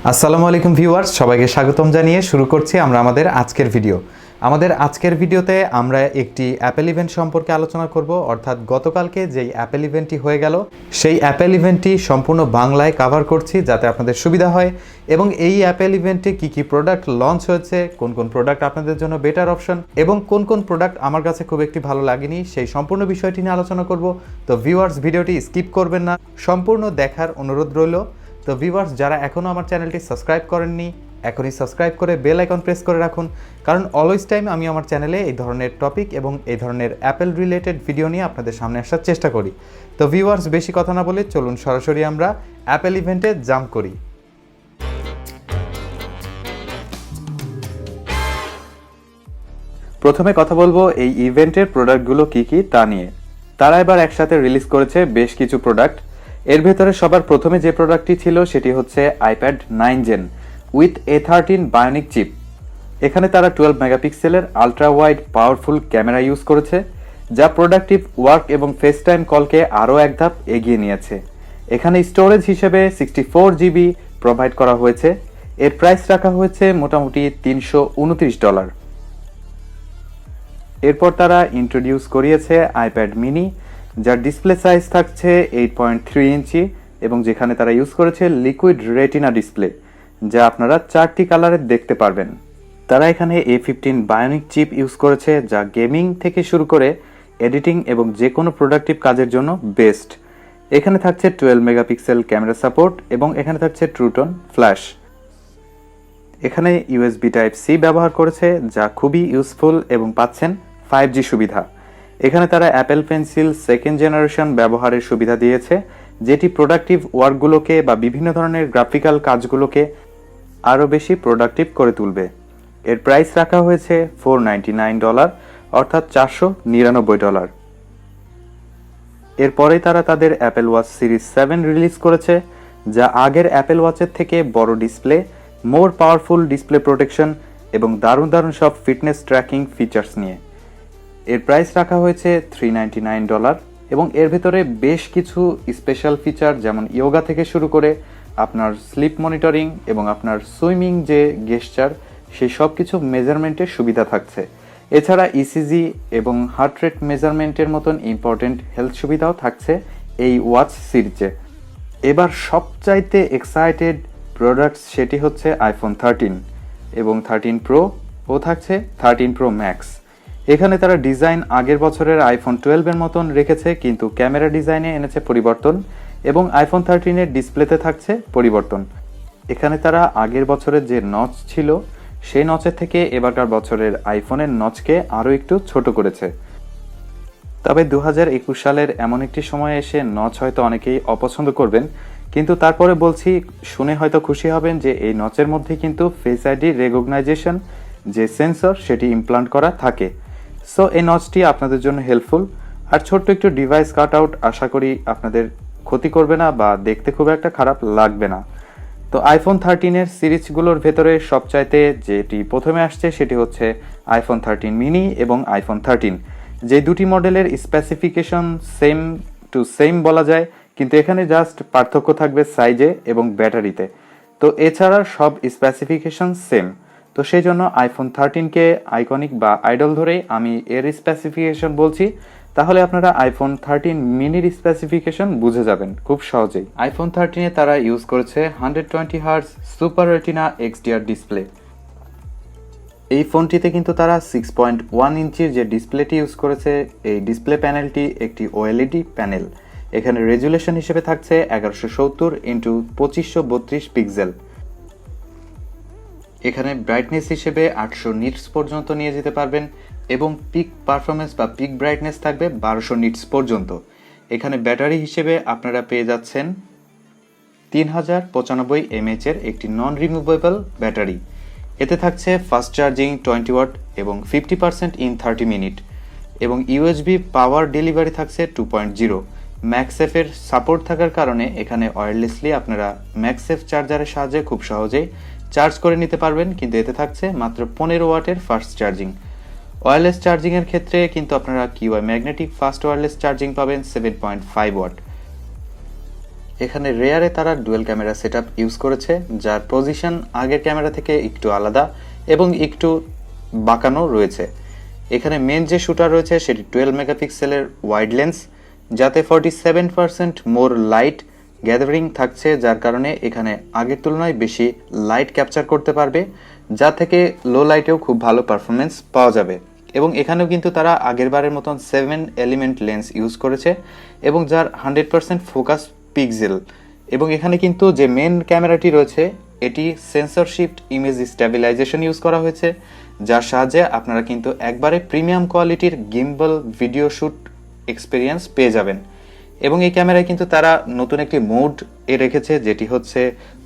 আসসালামু আলাইকুম ভিউয়ার্স, সবাইকে স্বাগতম জানিয়ে শুরু করছি আমরা আমাদের আজকের ভিডিও। আমাদের আজকের ভিডিওতে আমরা একটি অ্যাপেল ইভেন্ট সম্পর্কে আলোচনা করব, অর্থাৎ গতকালকে যেই অ্যাপেল ইভেন্টটি হয়ে গেল সেই অ্যাপেল ইভেন্টটি সম্পূর্ণ বাংলায় কভার করছি যাতে আপনাদের সুবিধা হয়। এবং এই অ্যাপেল ইভেন্টে কী কী প্রোডাক্ট লঞ্চ হয়েছে, কোন কোন প্রোডাক্ট আপনাদের জন্য বেটার অপশন এবং কোন কোন প্রোডাক্ট আমার কাছে খুব একটি ভালো লাগেনি, সেই সম্পূর্ণ বিষয়টি নিয়ে আলোচনা করব। তো ভিউয়ার্স, ভিডিওটি স্কিপ করবেন না, সম্পূর্ণ দেখার অনুরোধ রইল। তো ভিউয়ার্স, যারা এখনও আমার চ্যানেলটি সাবস্ক্রাইব করেননি এখনই সাবস্ক্রাইব করে বেল আইকন প্রেস করে রাখুন, কারণ অলওয়েজ টাইম আমি আমার চ্যানেলে এই ধরনের টপিক এবং এই ধরনের অ্যাপেল রিলেটেড ভিডিও নিয়ে আপনাদের সামনে আসার চেষ্টা করি। তো ভিউয়ার্স, বেশি কথা না বলে চলুন সরাসরি আমরা অ্যাপেল ইভেন্টে জাম্প করি। প্রথমে কথা বলবো এই ইভেন্টের প্রোডাক্টগুলো কী কী তা নিয়ে। তারা এবার একসাথে রিলিজ করেছে বেশ কিছু প্রোডাক্ট। এর ভেতরে সবার প্রথমে যে প্রোডাক্টটি ছিল সেটি হচ্ছে iPad 9 gen with A13 Bionic chip. এখানে তারা 12 মেগাপিক্সেলের ultra wide powerful camera use করেছে, যা প্রোডাক্টিভ ওয়ার্ক এবং ফেস টাইম কলকে আরও এক ধাপ এগিয়ে নিয়েছে। এখানে স্টোরেজ হিসেবে 64 জিবি প্রোভাইড করা হয়েছে। এর প্রাইস রাখা হয়েছে মোটামুটি $329। এরপর তারা ইন্ট্রোডিউস করিয়েছে আইপ্যাড মিনি, যার ডিসপ্লে সাইজ থাকছে 8.3 ইঞ্চি এবং যেখানে তারা ইউজ করেছে লিকুইড রেটিনা ডিসপ্লে, যা আপনারা 4টি কালারে দেখতে পারবেন। তারা এখানে A15 বায়োনিক চিপ ইউজ করেছে, যা গেমিং থেকে শুরু করে এডিটিং এবং যে কোনো প্রোডাক্টিভ কাজের জন্য বেস্ট। এখানে থাকছে 12 মেগাপিক্সেল ক্যামেরা সাপোর্ট এবং এখানে থাকছে ট্রুটন ফ্ল্যাশ। এখানে USB Type-C ব্যবহার করেছে, যা খুবই ইউজফুল এবং পাচ্ছেন 5G সুবিধা। এখানে তারা অ্যাপেল পেন্সিল সেকেন্ড জেনারেশন ব্যবহারের সুবিধা দিয়েছে, যেটি প্রোডাক্টিভ ওয়ার্কগুলোকে বা বিভিন্ন ধরনের গ্রাফিক্যাল কাজগুলোকে আরও বেশি প্রোডাক্টিভ করে তুলবে। এর প্রাইস রাখা হয়েছে $499, অর্থাৎ $499। এরপরেই তারা তাদের অ্যাপেল ওয়াচ সিরিজ 7 রিলিজ করেছে, যা আগের অ্যাপেল ওয়াচের থেকে বড় display, more powerful display protection এবং দারুণ দারুণ সব ফিটনেস ট্র্যাকিং ফিচার্স নিয়ে। এর প্রাইস রাখা হয়েছে $399 এবং এর ভেতরে বেশ কিছু স্পেশাল ফিচার, যেমন ইয়োগা থেকে শুরু করে আপনার স্লিপ মনিটরিং এবং আপনার সুইমিং যে গেস্টার, সেই সব কিছু মেজারমেন্টের সুবিধা থাকছে। এছাড়া ইসিজি এবং হার্ট রেট মেজারমেন্টের মতন ইম্পর্টেন্ট হেলথ সুবিধাও থাকছে এই ওয়াচ সিরিজে। এবার সবচাইতে এক্সাইটেড প্রোডাক্টস সেটি হচ্ছে আইফোন 13 এবং 13 প্রো ও থাকছে 13 প্রো ম্যাক্স। এখানে তারা ডিজাইন আগের বছরের আইফোন 12 এর মতন রেখেছে, কিন্তু ক্যামেরা ডিজাইনে এনেছে পরিবর্তন এবং আইফোন 13 এর ডিসপ্লেতে থাকছে পরিবর্তন। এখানে তারা আগের বছরের যে নচ ছিল সেই নচের থেকে এবারকার বছরের আইফোনের নচকে আরও একটু ছোট করেছে। তবে 2021 সালের এমন একটি সময়ে এসে নচ হয়তো অনেকেই অপছন্দ করবেন, কিন্তু তারপরে বলছি, শুনে হয়তো খুশি হবেন যে এই নচের মধ্যে কিন্তু ফেস আইডি রেকগনাইজেশন যে সেন্সর সেটি ইমপ্লান্ট করা থাকে। সো এই নচটি আপনাদের জন্য হেল্পফুল। আর ছোট্ট একটু ডিভাইস কাট আউট আশা করি আপনাদের ক্ষতি করবে না বা দেখতে খুব একটা খারাপ লাগবে না। তো আইফোন 13 এর সিরিজগুলোর ভেতরে সবচাইতে যেটি প্রথমে আসছে সেটি হচ্ছে আইফোন 13 মিনি এবং আইফোন 13, যে দুটি মডেলের স্পেসিফিকেশন সেম টু সেম বলা যায়, কিন্তু এখানে জাস্ট পার্থক্য থাকবে সাইজে এবং ব্যাটারিতে। তো এছাড়া সব স্পেসিফিকেশন সেম। তো সেই জন্য আইফোন 13কে আইকনিক বা আইডল ধরেই আমি এর স্পেসিফিকেশন বলছি, তাহলে আপনারা আইফোন 13 মিনির স্পেসিফিকেশন বুঝে যাবেন খুব সহজেই। আইফোন 13-এ তারা ইউজ করেছে 120 hertz super retina XDR display. এই ফোনটিতে কিন্তু তারা 6.1 ইঞ্চির যে ডিসপ্লেটি ইউজ করেছে, এই ডিসপ্লে প্যানেলটি একটি OLED প্যানেল। এখানে রেজুলেশন হিসেবে থাকছে 1170x2532 পিক্সেল। এখানে ব্রাইটনেস হিসেবে 800 নিটস পর্যন্ত নিয়ে যেতে পারবেন এবং পিক পারফরমেন্স বা পিক ব্রাইটনেস থাকবে 1200 নিটস পর্যন্ত। এখানে ব্যাটারি হিসেবে আপনারা পেয়ে যাচ্ছেন 3095 mAh এর একটি নন রিমুভেবল ব্যাটারি। এতে থাকছে ফাস্ট চার্জিং 20 ওয়াট এবং 50% ইন 30 মিনিট এবং USB পাওয়ার ডেলিভারি থাকছে 2.0। ম্যাগসেফ এর সাপোর্ট থাকার কারণে এখানে ওয়্যারলেসলি আপনারা ম্যাগসেফ চার্জারের সাহায্যে খুব সহজেই চার্জ করে নিতে পারবেন, কিন্তু এতে থাকছে মাত্র 15 ওয়াটের ফাস্ট চার্জিং। ওয়্যারলেস চার্জিং এর ক্ষেত্রে কিন্তু আপনারা QI magnetic fast wireless charging পাবেন 7.5 ওয়াট। এখানে রেয়ারে তারা ডুয়েল ক্যামেরা সেটআপ ইউজ করেছে, যার পজিশন আগের ক্যামেরা থেকে একটু আলাদা এবং একটু বাঁকানো রয়েছে। এখানে মেন যে শুটার রয়েছে সেটি 12 মেগাপিক্সেলের ওয়াইড লেন্স, যাতে 47% মোর লাইট গ্যাদারিং থাকছে, যার কারণে এখানে আগের তুলনায় বেশি লাইট ক্যাপচার করতে পারবে, যা থেকে লো লাইটেও খুব ভালো পারফরমেন্স পাওয়া যাবে। এবং এখানেও কিন্তু তারা আগের বারের মতন 7 এলিমেন্ট লেন্স ইউজ করেছে এবং যার 100% ফোকাস পিক্সেল। এবং এখানে কিন্তু যে মেন ক্যামেরাটি রয়েছে এটি sensor shift image stabilization use করা হয়েছে, যার সাহায্যে আপনারা কিন্তু একবারে প্রিমিয়াম কোয়ালিটির গিম্বল ভিডিও শ্যুট এক্সপিরিয়েন্স পেয়ে যাবেন। এবং এই ক্যামেরায় কিন্তু তারা নতুন একটি মোড রেখেছে, যেটি হচ্ছে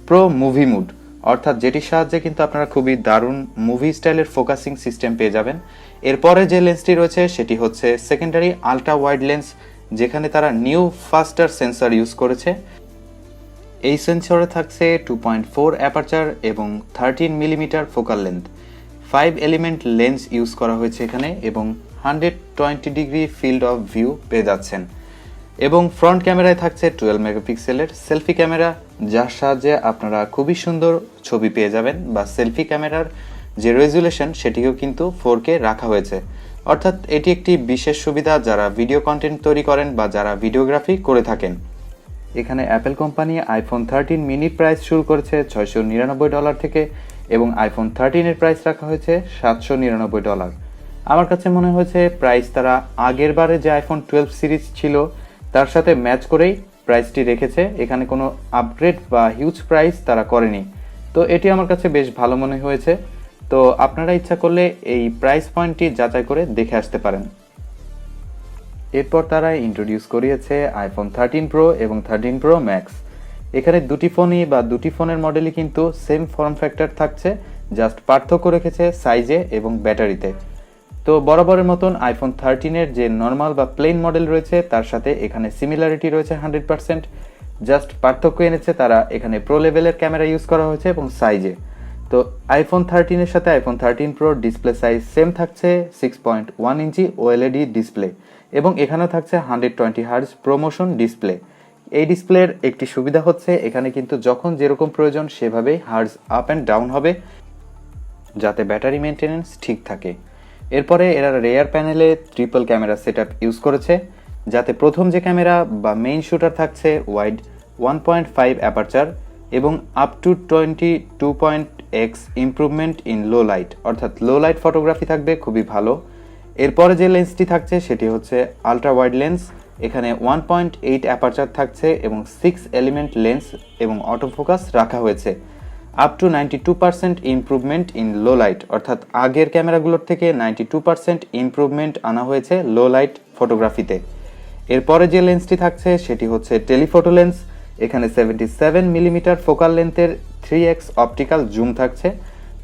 প্রো মুভি মোড, অর্থাৎ যেটির সাহায্যে কিন্তু আপনারা খুবই দারুণ মুভি স্টাইলের ফোকাসিং সিস্টেম পেয়ে যাবেন। এরপরে যে লেন্সটি রয়েছে সেটি হচ্ছে সেকেন্ডারি আলট্রা ওয়াইড লেন্স, যেখানে তারা নিউ ফাস্টার সেন্সর ইউজ করেছে। এই সেন্সরে থাকছে 2.4 অ্যাপারচার এবং 13 millimetre focal length. 5 element lens use করা হয়েছে এখানে এবং 120 ডিগ্রি ফিল্ড অফ ভিউ পেয়ে যাচ্ছেন। এবং ফ্রন্ট ক্যামেরায় থাকছে 12 মেগাপিক্সেলের সেলফি ক্যামেরা, যার সাহায্যে আপনারা খুবই সুন্দর ছবি পেয়ে যাবেন, বা সেলফি ক্যামেরার যে রেজুলেশন সেটিও কিন্তু 4K রাখা হয়েছে। অর্থাৎ এটি একটি বিশেষ সুবিধা যারা ভিডিও কন্টেন্ট তৈরি করেন বা যারা ভিডিওগ্রাফি করে থাকেন। এখানে Apple company iPhone 13 mini price শুরু করেছে $699 থেকে এবং আইফোন 13 এর প্রাইস রাখা হয়েছে $799। আমার কাছে মনে হয়েছে প্রাইস তারা আগের বারে যে আইফোন 12 সিরিজ ছিল তার সাথে ম্যাচ করেই প্রাইসটি রেখেছে, এখানে কোনো আপগ্রেড বা হিউজ প্রাইস তারা করেনি। তো এটি আমার কাছে বেশ ভালো মনে হয়েছে। তো আপনারা ইচ্ছা করলে এই প্রাইস পয়েন্টটি যাচাই করে দেখে আসতে পারেন। এরপর তারা ইন্ট্রোডিউস করিয়েছে আইফোন 13 প্রো এবং 13 প্রো ম্যাক্স। এখানে দুটি ফোনই বা দুটি ফোনের মডেলই কিন্তু সেম ফর্ম ফ্যাক্টর থাকছে, জাস্ট পার্থক্য রেখেছে সাইজে এবং ব্যাটারিতে। তো বরাবরের মতন আইফোন 13 এর যে নর্মাল বা প্লেন মডেল রয়েছে তার সাথে এখানে সিমিলারিটি রয়েছে 100%, জাস্ট পার্থক্য এনেছে তারা এখানে প্রো লেভেলের ক্যামেরা ইউজ করা হয়েছে এবং সাইজে। তো আইফোন 13 এর সাথে iPhone 13 pro display size same থাকছে 6.1 ইঞ্চি ওএলইডি ডিসপ্লে এবং এখানেও থাকছে 120 হার্জ প্রোমোশন ডিসপ্লে। এই ডিসপ্লের একটি সুবিধা হচ্ছে এখানে কিন্তু যখন যেরকম প্রয়োজন সেভাবেই হার্জ আপ অ্যান্ড ডাউন হবে, যাতে ব্যাটারি মেনটেনেন্স ঠিক থাকে। এরপরে এরা রেয়ার প্যানেলে ট্রিপল ক্যামেরা সেটআপ ইউজ করেছে, যাতে প্রথম যে ক্যামেরা বা মেইন শুটার থাকছে ওয়াইড 1.5 অ্যাপারচার এবং up to 22x improvement in low light, অর্থাৎ লো লাইট ফটোগ্রাফি থাকবে খুবই ভালো। এরপরে যে লেন্সটি থাকছে সেটি হচ্ছে আলট্রা ওয়াইড লেন্স, এখানে 1.8 অ্যাপারচার থাকছে এবং 6 এলিমেন্ট লেন্স এবং অটোফোকাস রাখা হয়েছে। Up to 92% improvement in low light, অর্থাৎ আগের ক্যামেরাগুলোর থেকে 92% ইমপ্রুভমেন্ট আনা হয়েছে লো লাইট ফটোগ্রাফিতে। এরপরে যে লেন্সটি থাকছে সেটি হচ্ছে টেলিফটো লেন্স, এখানে 77 মিলিমিটার ফোকাল লেন্থের 3x অপটিক্যাল জুম থাকছে,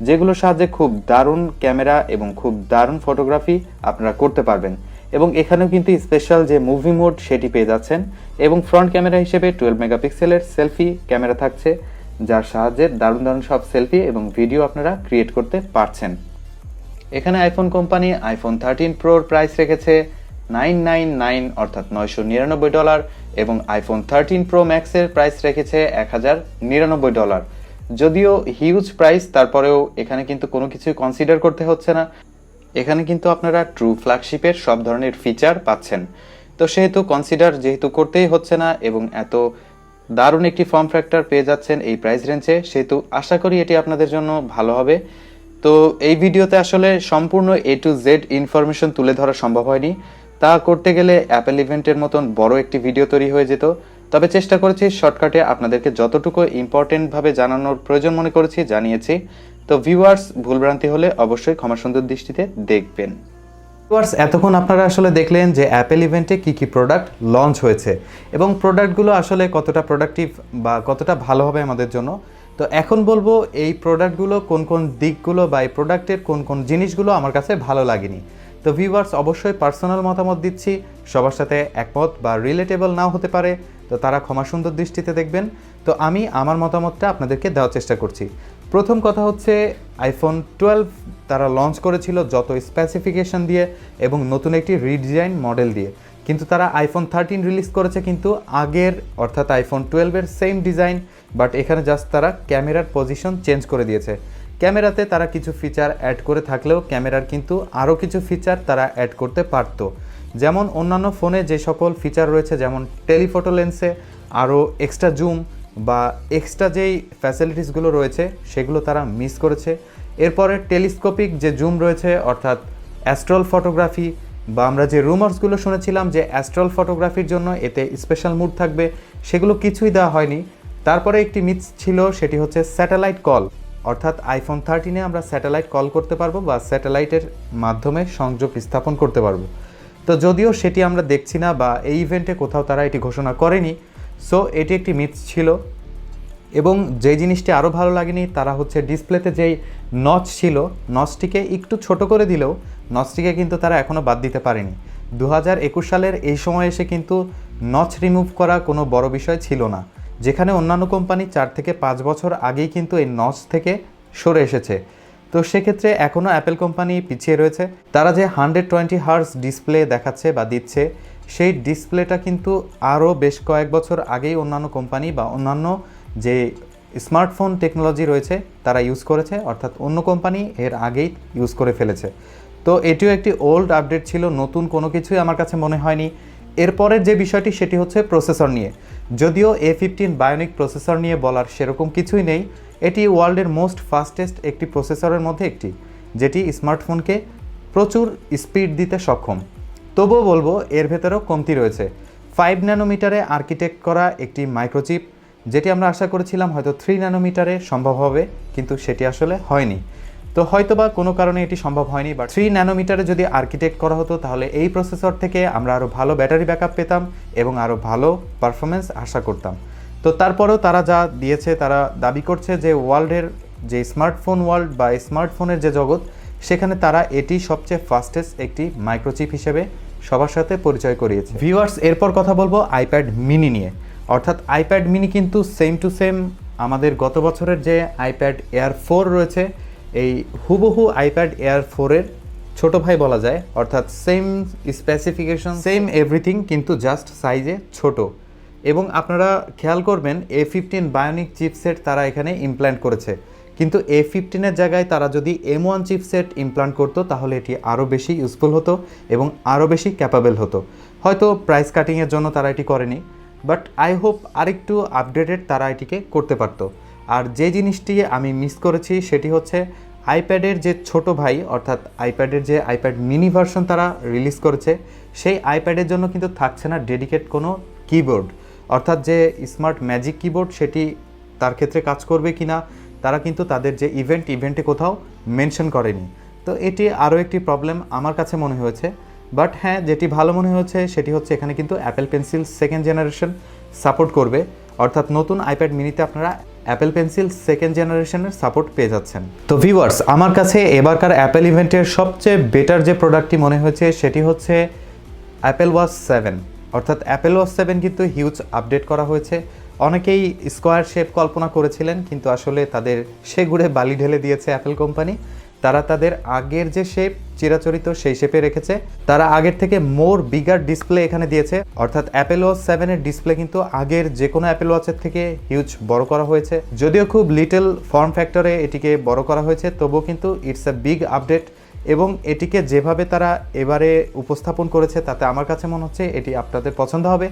যেগুলোর সাহায্যে খুব দারুণ ক্যামেরা এবং খুব দারুণ ফটোগ্রাফি আপনারা করতে পারবেন। এবং এখানেও কিন্তু স্পেশাল যে মুভি মোড সেটি পেয়ে যাচ্ছেন এবং ফ্রন্ট ক্যামেরা হিসেবে 12 মেগাপিক্সেলের সেলফি ক্যামেরা থাকছে, যার সাহায্যে দারুণ দারুণ সব সেলফি এবং ভিডিও আপনারা ক্রিয়েট করতে পারছেন। এখানে আইফোন কোম্পানি আইফোন 13 প্রোর প্রাইস রেখেছে $999 অর্থাৎ $999 এবং আইফোন 13 প্রো ম্যাক্সের প্রাইস রেখেছে $1099। যদিও হিউজ প্রাইস, তারপরেও এখানে কিন্তু কোনো কিছু কনসিডার করতে হচ্ছে না, এখানে কিন্তু আপনারা ট্রু ফ্ল্যাগশিপের সব ধরনের ফিচার পাচ্ছেন। তো সেহেতু কনসিডার যেহেতু করতেই হচ্ছে না এবং এত দারুণ একটি ফর্ম ফ্যাক্টর পেয়ে যাচ্ছেন এই প্রাইস রেঞ্জে, সেহেতু আশা করি এটি আপনাদের জন্য ভালো হবে। তো এই ভিডিওতে আসলে সম্পূর্ণ A to Z ইনফরমেশন তুলে ধরা সম্ভব হয়নি, তা করতে গেলে অ্যাপেল ইভেন্টের মতন বড় একটি ভিডিও তৈরি হয়ে যেত। তবে চেষ্টা করেছি শর্টকাটে আপনাদেরকে যতটুকু ইম্পর্টেন্টভাবে জানানোর প্রয়োজন মনে করেছি জানিয়েছি। তো ভিউয়ার্স, ভুলভ্রান্তি হলে অবশ্যই ক্ষমাসুন্দর দৃষ্টিতে দেখবেন। ভিউয়ার্স, এতক্ষণ আপনারা আসলে দেখলেন যে অ্যাপেল ইভেন্টে কি কি প্রোডাক্ট লঞ্চ হয়েছে এবং প্রোডাক্টগুলো আসলে কতটা প্রোডাক্টিভ বা কতটা ভালো হবে আমাদের জন্য। তো এখন বলবো এই প্রোডাক্টগুলো কোন কোন দিকগুলো বা এই প্রোডাক্টের কোন কোন জিনিসগুলো আমার কাছে ভালো লাগেনি। তো ভিউয়ার্স, অবশ্যই পার্সোনাল মতামত দিচ্ছি, সবার সাথে একমত বা রিলেটেবল নাও হতে পারে, তো তারা ক্ষমাসুন্দর দৃষ্টিতে দেখবেন। তো আমি আমার মতামতটা আপনাদেরকে দেওয়ার চেষ্টা করছি। প্রথম কথা হচ্ছে আইফোন 12 তারা লঞ্চ করেছিল যত স্পেসিফিকেশন দিয়ে এবং নতুন একটি রিডিজাইন মডেল দিয়ে, কিন্তু তারা আইফোন 13 রিলিজ করেছে কিন্তু আগের অর্থাৎ আইফোন 12-এর সেম ডিজাইন, বাট এখানে জাস্ট তারা ক্যামেরার পজিশন চেঞ্জ করে দিয়েছে। ক্যামেরাতে তারা কিছু ফিচার অ্যাড করে থাকলেও ক্যামেরার কিন্তু আরও কিছু ফিচার তারা অ্যাড করতে পারতো, যেমন অন্যান্য ফোনে যে সকল ফিচার রয়েছে, যেমন টেলিফটো লেন্সে আরও এক্সট্রা জুম বা এক্সট্রা যেই ফ্যাসিলিটিসগুলো রয়েছে সেগুলো তারা মিস করেছে। এরপরে টেলিস্কোপিক যে জুম রয়েছে অর্থাৎ অ্যাস্ট্রাল ফটোগ্রাফি, বা আমরা যে রুমার্সগুলো শুনেছিলাম যে অ্যাস্ট্রাল ফটোগ্রাফির জন্য এতে স্পেশাল মুড থাকবে, সেগুলো কিছুই দেওয়া হয়নি। তারপরে একটি মিথ ছিল, সেটি হচ্ছে স্যাটেলাইট কল, অর্থাৎ আইফোন 13-এ আমরা স্যাটেলাইট কল করতে পারবো বা স্যাটেলাইটের মাধ্যমে সংযোগ স্থাপন করতে পারবো। তো যদিও সেটি আমরা দেখছি না বা এই ইভেন্টে কোথাও তারা এটি ঘোষণা করেনি, সো এটি একটি মিথ ছিল। এবং যে জিনিসটি আরও ভালো লাগেনি তারা হচ্ছে ডিসপ্লেতে যেই নচ ছিল, নচটিকে একটু ছোট করে দিলেও নচটিকে কিন্তু তারা এখনও বাদ দিতে পারেনি। 2021 সালের এই সময় এসে কিন্তু নচ রিমুভ করা কোনো বড় বিষয় ছিল না, যেখানে অন্যান্য কোম্পানি 4 থেকে 5 বছর আগেই কিন্তু এই নচ থেকে সরে এসেছে। তো সেক্ষেত্রে এখনও অ্যাপেল কোম্পানি পিছিয়ে রয়েছে। তারা যে 120 হার্জ ডিসপ্লে দেখাচ্ছে বা দিচ্ছে, সেই ডিসপ্লেটা কিন্তু আরও বেশ কয়েক বছর আগেই অন্যান্য কোম্পানি বা অন্যান্য যে স্মার্টফোন টেকনোলজি রয়েছে তারা ইউজ করেছে, অর্থাৎ অন্য কোম্পানি এর আগেই ইউজ করে ফেলেছে। তো এটিও একটি ওল্ড আপডেট ছিল, নতুন কোনো কিছুই আমার কাছে মনে হয়নি। এরপরের যে বিষয়টি সেটি হচ্ছে প্রসেসর নিয়ে। যদিও A15 বায়োনিক প্রসেসর নিয়ে বলার সেরকম কিছুই নেই, এটি ওয়ার্ল্ডের মোস্ট ফাস্টেস্ট একটি প্রসেসরের মধ্যে একটি, যেটি স্মার্টফোনকে প্রচুর স্পিড দিতে সক্ষম। তবুও বলবো এর ভেতরেও কমতি রয়েছে। 5 ন্যানোমিটারে আর্কিটেক্ট করা একটি মাইক্রোচিপ, যেটি আমরা আশা করেছিলাম হয়তো 3 ন্যানোমিটারে সম্ভব হবে, কিন্তু সেটি আসলে হয়নি। তো হয়তোবা কোনো কারণে এটি সম্ভব হয়নি, বাট 3 ন্যানোমিটারে যদি আর্কিটেক্ট করা হতো তাহলে এই প্রসেসর থেকে আমরা আরও ভালো ব্যাটারি ব্যাকআপ পেতাম এবং আরও ভালো পারফরমেন্স আশা করতাম। তো তারপরেও তারা যা দিয়েছে, তারা দাবি করছে যে ওয়ার্ল্ডের যে স্মার্টফোন ওয়ার্ল্ড বা স্মার্টফোনের যে জগৎ, সেখানে তারা এটি সবচেয়ে ফাস্টেস্ট একটি মাইক্রোচিপ হিসেবে সবার সাথে পরিচয় করিয়েছে। ভিউয়ার্স, এরপর কথা বলবো আইপ্যাড মিনি নিয়ে। অর্থাৎ আইপ্যাড মিনি কিন্তু সেম টু সেম আমাদের গত বছরের যে আইপ্যাড এয়ার 4 রয়েছে, এই হুবহু আইপ্যাড এয়ার 4-এর ছোট ভাই বলা যায়। অর্থাৎ সেম স্পেসিফিকেশন, সেম এভরিথিং, কিন্তু জাস্ট সাইজে ছোট। এবং আপনারা খেয়াল করবেন A15 বায়োনিক চিপসেট তারা এখানে ইমপ্ল্যান্ট করেছে, কিন্তু A15-এর জায়গায় তারা যদি M1 চিপসেট ইমপ্ল্যান্ট করতো তাহলে এটি আরও বেশি ইউজফুল হতো এবং আরও বেশি ক্যাপাবেল হতো। হয়তো প্রাইস কাটিংয়ের জন্য তারা এটি করেনি, বাট আই হোপ আরেকটু আপডেটেড তারা এটিকে করতে পারতো। আর যে জিনিসটি আমি মিস করেছি সেটি হচ্ছে আইপ্যাডের যে ছোট ভাই, অর্থাৎ আইপ্যাডের যে আইপ্যাড মিনি ভার্সন তারা রিলিজ করেছে, সেই আইপ্যাডের জন্য কিন্তু থাকছে না ডেডিকেট কোনো কিবোর্ড, অর্থাৎ যে স্মার্ট ম্যাজিক কিবোর্ড সেটি তার ক্ষেত্রে কাজ করবে কি না তারা কিন্তু তাদের যে ইভেন্টে কোথাও মেনশন করেনি। তো এটি আরও একটি প্রবলেম আমার কাছে মনে হয়েছে। বাট হ্যাঁ, যেটি ভালো মনে হয়েছে সেটি হচ্ছে এখানে কিন্তু Apple pencil 2nd generation support করবে, অর্থাৎ নতুন আইপ্যাড মিনিতে আপনারা অ্যাপেল পেন্সিল 2nd জেনারেশনের সাপোর্ট পেয়ে যাচ্ছেন। তো ভিউয়ার্স, আমার কাছে এবারকার অ্যাপেল ইভেন্টের সবচেয়ে বেটার যে প্রোডাক্টটি মনে হয়েছে সেটি হচ্ছে অ্যাপেল ওয়াচ 7। অর্থাৎ অ্যাপেল ওয়াচ 7 কিন্তু হিউজ আপডেট করা হয়েছে। অনেকেই স্কোয়ার শেপ কল্পনা করেছিলেন, কিন্তু আসলে তাদের সেগুড়ে বালি ঢেলে দিয়েছে অ্যাপেল কোম্পানি। তারা তাদের আগের যে শেপ চিরাচরিত সেই শেপে রেখেছে। তারা আগের থেকে মোর বিগার ডিসপ্লে এখানে দিয়েছে, অর্থাৎ অ্যাপেল ওয়াচ 7-এর ডিসপ্লে কিন্তু আগের যে কোনো অ্যাপেল ওয়াচের থেকে হিউজ বড় করা হয়েছে। যদিও খুব লিটল ফর্ম ফ্যাক্টরে এটিকে বড় করা হয়েছে, তবুও কিন্তু ইটস এ বিগ আপডেট। এবং এটিকে যেভাবে তারা এবারে উপস্থাপন করেছে তাতে আমার কাছে মনে হচ্ছে এটি আপনাদের পছন্দ হবে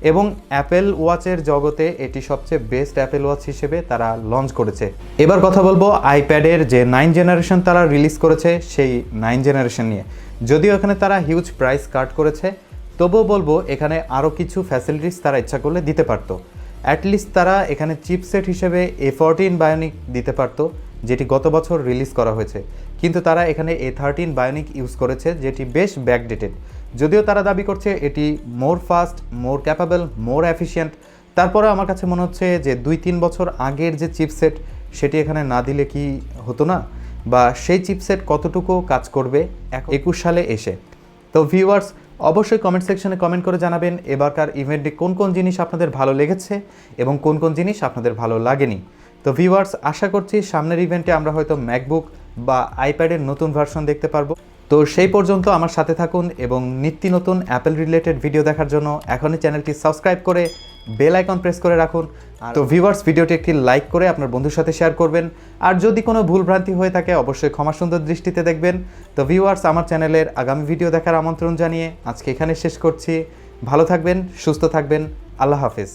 এবং অ্যাপেল ওয়াচের জগতে এটি সবচেয়ে বেস্ট অ্যাপেল ওয়াচ হিসেবে তারা লঞ্চ করেছে। এবার কথা বলবো আইপ্যাডের যে 9 জেনারেশন তারা রিলিজ করেছে সেই 9 জেনারেশন নিয়ে। যদিও এখানে তারা হিউজ প্রাইস কাট করেছে, তবুও বলবো এখানে আরও কিছু ফ্যাসিলিটিস তারা ইচ্ছা করলে দিতে পারতো। অ্যাটলিস্ট তারা এখানে চিপসেট হিসেবে A14 বায়োনিক দিতে পারতো, যেটি গত বছর রিলিজ করা হয়েছে, কিন্তু তারা এখানে A13 বায়োনিক ইউজ করেছে, যেটি বেশ ব্যাকডেটেড। যদিও তারা দাবি করছে এটি মোর ফাস্ট, মোর ক্যাপাবল, মোর এফিশিয়েন্ট, তারপরে আমার কাছে মনে হচ্ছে যে 2-3 বছর আগের যে চিপসেট সেটি এখানে না দিলে কি হতো না, বা সেই চিপসেট কতটুকু কাজ করবে 21 সালে এসে। তো ভিউয়ার্স, অবশ্যই কমেন্ট সেকশনে কমেন্ট করে জানাবেন এবারকার ইভেন্টে কোন কোন জিনিস আপনাদের ভালো লেগেছে এবং কোন কোন জিনিস আপনাদের ভালো লাগেনি। তো ভিউয়ার্স, আশা করছি সামনের ইভেন্টে আমরা হয়তো ম্যাকবুক বা আইপ্যাডের নতুন ভার্সন দেখতে পারবো। তো সেই পর্যন্ত আমার সাথে থাকুন এবং নিত্য নতুন অ্যাপেল রিলেটেড ভিডিও দেখার জন্য এখনই চ্যানেলটি সাবস্ক্রাইব করে বেল আইকন প্রেস করে রাখুন। তো ভিউয়ার্স, ভিডিওটি একটি লাইক করে আপনার বন্ধুর সাথে শেয়ার করবেন, আর যদি কোনো ভুলভ্রান্তি হয়ে থাকে অবশ্যই ক্ষমা সুন্দর দৃষ্টিতে দেখবেন। তো ভিউয়ার্স, আমার চ্যানেলের আগামী ভিডিও দেখার আমন্ত্রণ জানিয়ে আজকে এখানে শেষ করছি। ভালো থাকবেন, সুস্থ থাকবেন, আল্লাহ হাফেজ।